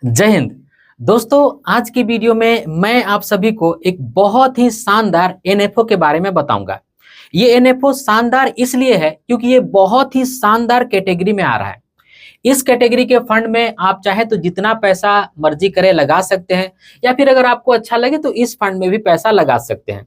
जय हिंद। दोस्तों, आज की वीडियो में मैं आप सभी को एक बहुत ही शानदार एनएफओ के बारे में बताऊंगा। ये एनएफओ शानदार इसलिए है क्योंकि ये बहुत ही शानदार कैटेगरी में आ रहा है। इस कैटेगरी के फंड में आप चाहे तो जितना पैसा मर्जी करे लगा सकते हैं, या फिर अगर आपको अच्छा लगे तो इस फंड में भी पैसा लगा सकते हैं।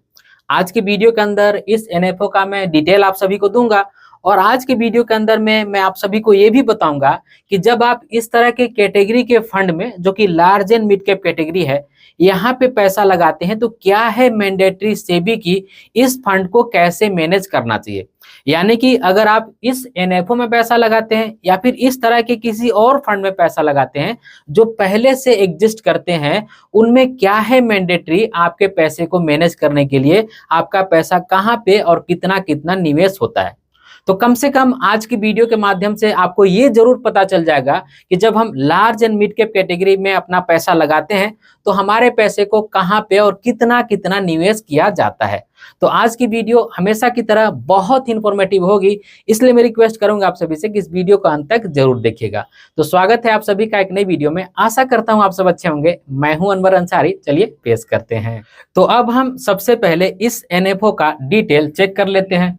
आज की वीडियो के अंदर इस एनएफओ का मैं डिटेल आप सभी को दूंगा, और आज के वीडियो के अंदर में मैं आप सभी को ये भी बताऊंगा कि जब आप इस तरह के कैटेगरी के फंड में, जो कि large and mid cap category है, यहाँ पे पैसा लगाते हैं तो क्या है मैंडेटरी सेबी की इस फंड को कैसे मैनेज करना चाहिए। यानी कि अगर आप इस एनएफओ में पैसा लगाते हैं या फिर इस तरह के किसी और फंड में पैसा लगाते हैं जो पहले से एग्जिस्ट करते हैं, उनमें क्या है मैंडेटरी आपके पैसे को मैनेज करने के लिए, आपका पैसा कहाँ पे और कितना कितना निवेश होता है। तो कम से कम आज की वीडियो के माध्यम से आपको ये जरूर पता चल जाएगा कि जब हम large and mid cap category में अपना पैसा लगाते हैं तो हमारे पैसे को कहां पे और कितना कितना निवेश किया जाता है। तो आज की वीडियो हमेशा की तरह बहुत इंफॉर्मेटिव होगी, इसलिए मैं रिक्वेस्ट करूंगा आप सभी से कि इस वीडियो को अंत तक जरूर देखिएगा। तो स्वागत है आप सभी का एक नई वीडियो में। आशा करता हूं आप सब अच्छे होंगे। मैं हूं अनवर अंसारी। चलिए पेश करते हैं। तो अब हम सबसे पहले इस एनएफओ का डिटेल चेक कर लेते हैं।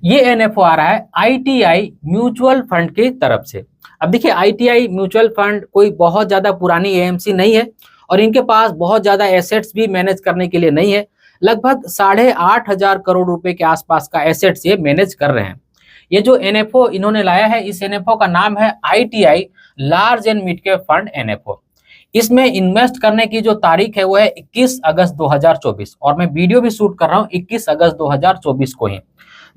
ये एनएफओ आ रहा है आईटीआई म्यूचुअल फंड की तरफ से। अब देखिए, आईटीआई म्यूचुअल फंड कोई बहुत ज्यादा पुरानी एएमसी नहीं है और इनके पास बहुत ज्यादा एसेट्स भी मैनेज करने के लिए नहीं है। लगभग 8,500 करोड़ रुपए के आसपास का एसेट्स ये मैनेज कर रहे हैं। ये जो एनएफओ इन्होंने लाया है, इस एनएफओ का नाम है ITI large and mid cap fund NFO. इसमें इन्वेस्ट करने की जो तारीख है वो है 21 अगस्त 2024, और मैं वीडियो भी शूट कर रहा हूँ 21 अगस्त 2024 को ही।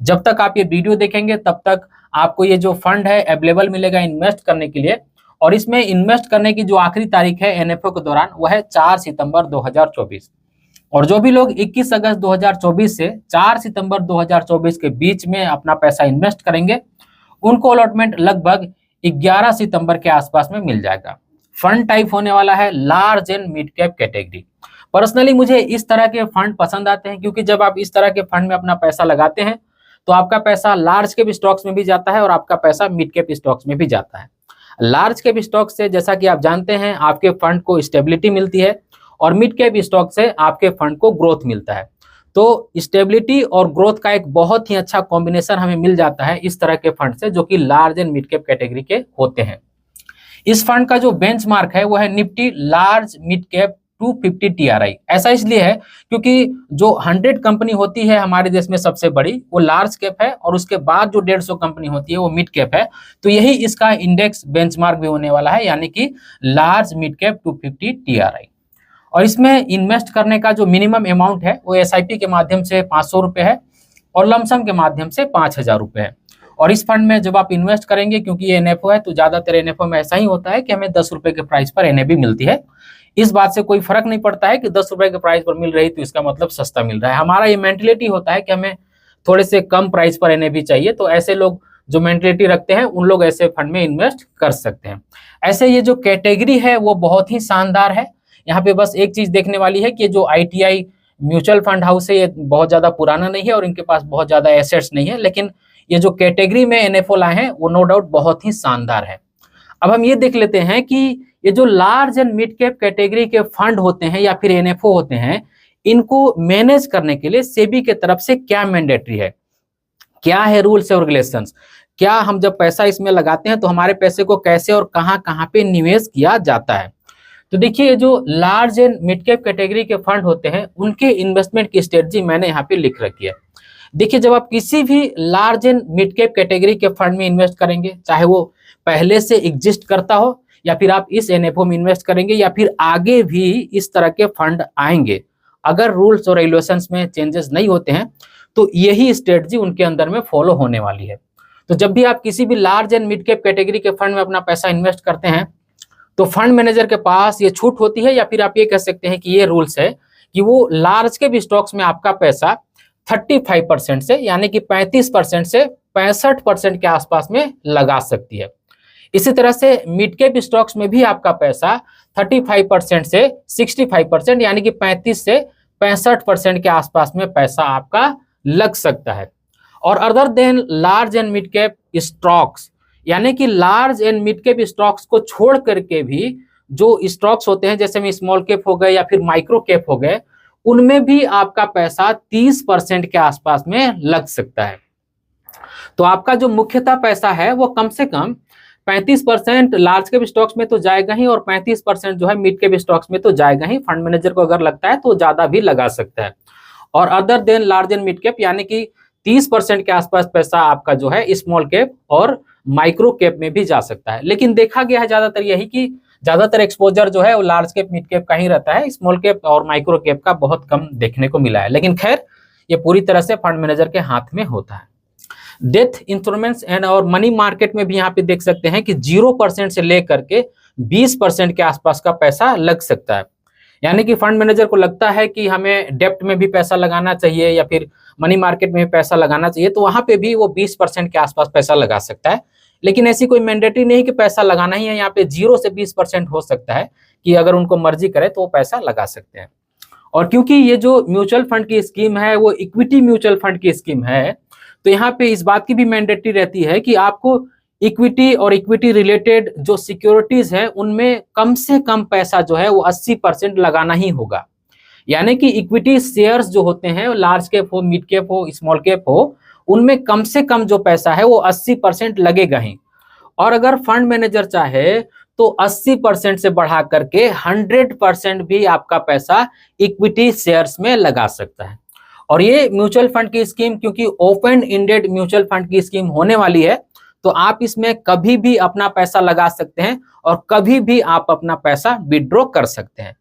जब तक आप ये वीडियो देखेंगे तब तक आपको ये जो फंड है अवेलेबल मिलेगा इन्वेस्ट करने के लिए। और इसमें इन्वेस्ट करने की जो आखिरी तारीख है एनएफओ के दौरान वो है 4 सितंबर 2024। और जो भी लोग 21 अगस्त 2024 से 4 सितंबर 2024 के बीच में अपना पैसा इन्वेस्ट करेंगे, उनको अलॉटमेंट लगभग 11 सितंबर के आसपास में मिल जाएगा। फंड टाइप होने वाला है large and mid cap category. Personally मुझे इस तरह के फंड पसंद आते हैं, क्योंकि जब आप इस तरह के फंड में अपना पैसा लगाते हैं तो आपका पैसा लार्ज कैप स्टॉक्स में भी जाता है और आपका पैसा मिड कैप स्टॉक्स में भी जाता है। लार्ज कैप स्टॉक से, जैसा कि आप जानते हैं, आपके फंड को स्टेबिलिटी मिलती है, और मिड कैप स्टॉक से आपके फंड को ग्रोथ मिलता है। तो स्टेबिलिटी और ग्रोथ का एक बहुत ही अच्छा कॉम्बिनेशन हमें मिल जाता है इस तरह के फंड से, जो कि large and mid cap category के होते हैं। इस फंड का जो बेंचमार्क है वो है Nifty large mid cap 250 TRI. ऐसा इसलिए है क्योंकि जो 100 कंपनी होती है हमारे देश में सबसे बड़ी, वो लार्ज कैप है, और उसके बाद जो 150 कंपनी होती है वो मिड कैप है। तो यही इसका इंडेक्स बेंचमार्क भी होने वाला है, यानी कि लार्ज मिड कैप 250 टीआरआई। और इसमें इन्वेस्ट करने का जो मिनिमम अमाउंट है वो एसआईपी के माध्यम से 500 रुपये है, और लमसम के माध्यम से 5,000 रुपये है। और इस फंड में जब आप इन्वेस्ट करेंगे, क्योंकि ये एनएफओ है, तो ज्यादातर एनएफओ में ऐसा ही होता है कि हमें 10 रुपए के प्राइस पर एनएबी मिलती है। इस बात से कोई फर्क नहीं पड़ता है कि 10 रुपए के प्राइस पर मिल रही तो इसका मतलब सस्ता मिल रहा है। हमारा ये मेंटेलिटी होता है कि हमें थोड़े से कम प्राइस पर एनएबी चाहिए। तो ऐसे लोग जो मेंटेलिटी रखते हैं उन लोग ऐसे फंड में इन्वेस्ट कर सकते हैं। ऐसे ये जो कैटेगरी है वो बहुत ही शानदार है। यहाँ पे बस एक चीज देखने वाली है कि जो आईटीआई म्यूचुअल फंड हाउस है ये बहुत ज्यादा पुराना नहीं है और इनके पास बहुत ज्यादा एसेट्स नहीं है, लेकिन ये जो कैटेगरी में एनएफओ लाए हैं वो नो डाउट बहुत ही शानदार है। अब हम ये देख लेते हैं कि ये जो large and mid cap category के फंड होते हैं या फिर एनएफओ होते हैं, इनको मैनेज करने के लिए सेबी के तरफ से क्या मैंडेटरी है, क्या है रूल्स और रेगुलेशंस, क्या हम जब पैसा इसमें लगाते हैं तो हमारे पैसे को कैसे और कहां कहां पे निवेश किया जाता है। तो देखिए, जो large and mid cap category के फंड होते हैं उनके इन्वेस्टमेंट की स्ट्रेटजी मैंने यहाँ पे लिख रखी है। देखिए, जब आप किसी भी large and mid cap category के फंड में इन्वेस्ट करेंगे, चाहे वो पहले से एग्जिस्ट करता हो या फिर आप इस एनएफओ में इन्वेस्ट करेंगे या फिर आगे भी इस तरह के फंड आएंगे, अगर रूल्स और रेगुलेशंस में चेंजेस नहीं होते हैं तो यही स्ट्रेटजी उनके अंदर में फॉलो होने वाली है। तो जब भी आप किसी भी large and mid cap category के फंड में अपना पैसा इन्वेस्ट करते हैं तो फंड मैनेजर के पास ये छूट होती है, या फिर आप ये कह सकते हैं कि ये रूल्स है कि वो लार्ज कैप स्टॉक्स में आपका पैसा 35% से, यानी कि 35% से 65% के आसपास में लगा सकती है। इसी तरह से मिड कैप स्टॉक्स में भी आपका पैसा 35% से 65%, यानी कि 35 से 65% के आसपास में पैसा आपका लग सकता है। और other than large and mid cap stocks, यानी कि large and mid cap stocks को छोड़ करके भी जो स्टॉक्स होते हैं जैसे में स्मॉल कैप हो गए या फिर माइक्रो कैप हो गए, उनमें भी आपका पैसा 30% के आसपास में लग सकता है। तो आपका जो मुख्यतः पैसा है वो कम से कम 35% लार्ज कैप स्टॉक्स में तो जाएगा ही, और 35% जो है मिड कैप स्टॉक्स में तो जाएगा ही। फंड मैनेजर को अगर लगता है तो ज्यादा भी लगा सकता है। और other than large and mid cap यानी कि 30% के आसपास पैसा आपका जो है स्मॉल कैप और माइक्रो कैप में भी जा सकता है। लेकिन देखा गया है ज्यादातर यही कि ज्यादातर एक्सपोजर जो है वो लार्ज कैप मिड कैप का ही रहता है, स्मॉल कैप और माइक्रो कैप का बहुत कम देखने को मिला है। लेकिन खैर ये पूरी तरह से फंड मैनेजर के हाथ में होता है। डेथ इंश्योरेंस एंड और मनी मार्केट में भी यहाँ पे देख सकते हैं कि 0% से लेकर के 20% के आसपास का पैसा लग सकता है। यानी कि फंड मैनेजर को लगता है कि हमें डेप्ट में भी पैसा लगाना चाहिए या फिर मनी मार्केट में भी पैसा लगाना चाहिए, तो वहां पे भी वो 20% के आसपास पैसा लगा सकता है। लेकिन ऐसी कोई मैंडेटरी नहीं कि पैसा लगाना ही है, यहाँ पे 0 से 20% हो सकता है कि अगर उनको मर्जी करे तो वो पैसा लगा सकते हैं। और क्योंकि ये जो म्यूचुअल फंड की स्कीम है वो इक्विटी म्यूचुअल फंड की स्कीम है, तो यहाँ पे इस बात की भी मैंडेटरी रहती है कि आपको इक्विटी और इक्विटी रिलेटेड जो सिक्योरिटीज है उनमें कम से कम पैसा जो है वो 80% लगाना ही होगा। यानी कि इक्विटी शेयर्स जो होते हैं, लार्ज कैप हो, मिड कैप हो, स्मॉल कैप हो, उनमें कम से कम जो पैसा है वो 80% लगेगा ही। और अगर फंड मैनेजर चाहे तो 80% से बढ़ा करके 100% भी आपका पैसा इक्विटी शेयर्स में लगा सकता है। और ये म्यूचुअल फंड की स्कीम क्योंकि ओपन एंडेड म्यूचुअल फंड की स्कीम होने वाली है, तो आप इसमें कभी भी अपना पैसा लगा सकते हैं और कभी भी आप अपना पैसा विड्रॉ कर सकते हैं।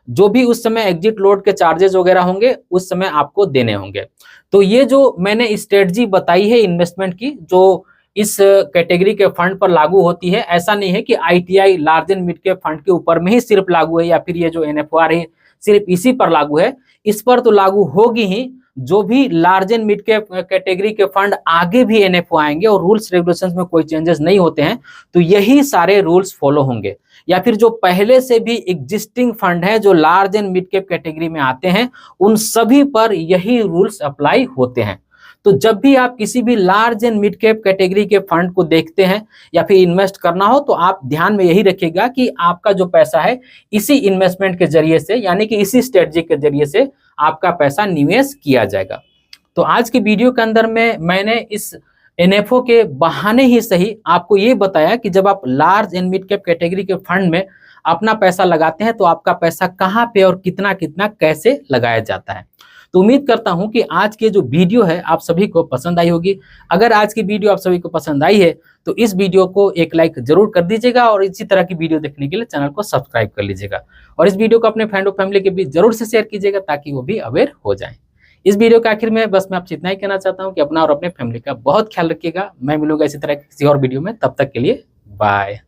जो भी उस समय एग्जिट लोड के चार्जेस वगैरह होंगे उस समय आपको देने होंगे। तो ये जो मैंने स्ट्रेटजी बताई है इन्वेस्टमेंट की, जो इस कैटेगरी के फंड पर लागू होती है, ऐसा नहीं है कि ITI large and mid cap fund के ऊपर में ही सिर्फ लागू है या फिर ये जो एनएफओआर है सिर्फ इसी पर लागू है। इस पर तो लागू होगी ही। जो भी large and mid cap category के फंड आगे भी एनएफओ आएंगे और रूल्स रेगुलेशंस में कोई चेंजेस नहीं होते हैं, तो यही सारे रूल्स फॉलो होंगे। या फिर जो पहले से भी एग्जिस्टिंग फंड है जो large and mid cap category में आते हैं, उन सभी पर यही रूल्स अप्लाई होते हैं। तो जब भी आप किसी भी large and mid cap category के फंड को देखते हैं या फिर इन्वेस्ट करना हो, तो आप ध्यान में यही रखिएगा कि आपका जो पैसा है इसी इन्वेस्टमेंट के जरिए से यानी कि इसी स्ट्रेटजी के जरिए से आपका पैसा निवेश किया जाएगा। तो आज की वीडियो के अंदर में मैंने इस एनएफओ के बहाने ही सही आपको ये बताया कि जब आप large and mid cap category के फंड में अपना पैसा लगाते हैं तो आपका पैसा कहाँ पे और कितना कितना कैसे लगाया जाता है। तो उम्मीद करता हूं कि आज की जो वीडियो है आप सभी को पसंद आई होगी। अगर आज की वीडियो आप सभी को पसंद आई है तो इस वीडियो को एक लाइक जरूर कर दीजिएगा और इसी तरह की वीडियो देखने के लिए चैनल को सब्सक्राइब कर लीजिएगा। और इस वीडियो को अपने फ्रेंड और फैमिली के बीच जरूर से शेयर कीजिएगा ताकि वो भी अवेयर हो जाए। इस वीडियो के आखिर में बस मैं आपसे इतना ही कहना चाहता हूँ कि अपना और अपने फैमिली का बहुत ख्याल रखिएगा। मैं मिलूंगा इसी तरह किसी और वीडियो में, तब तक के लिए बाय।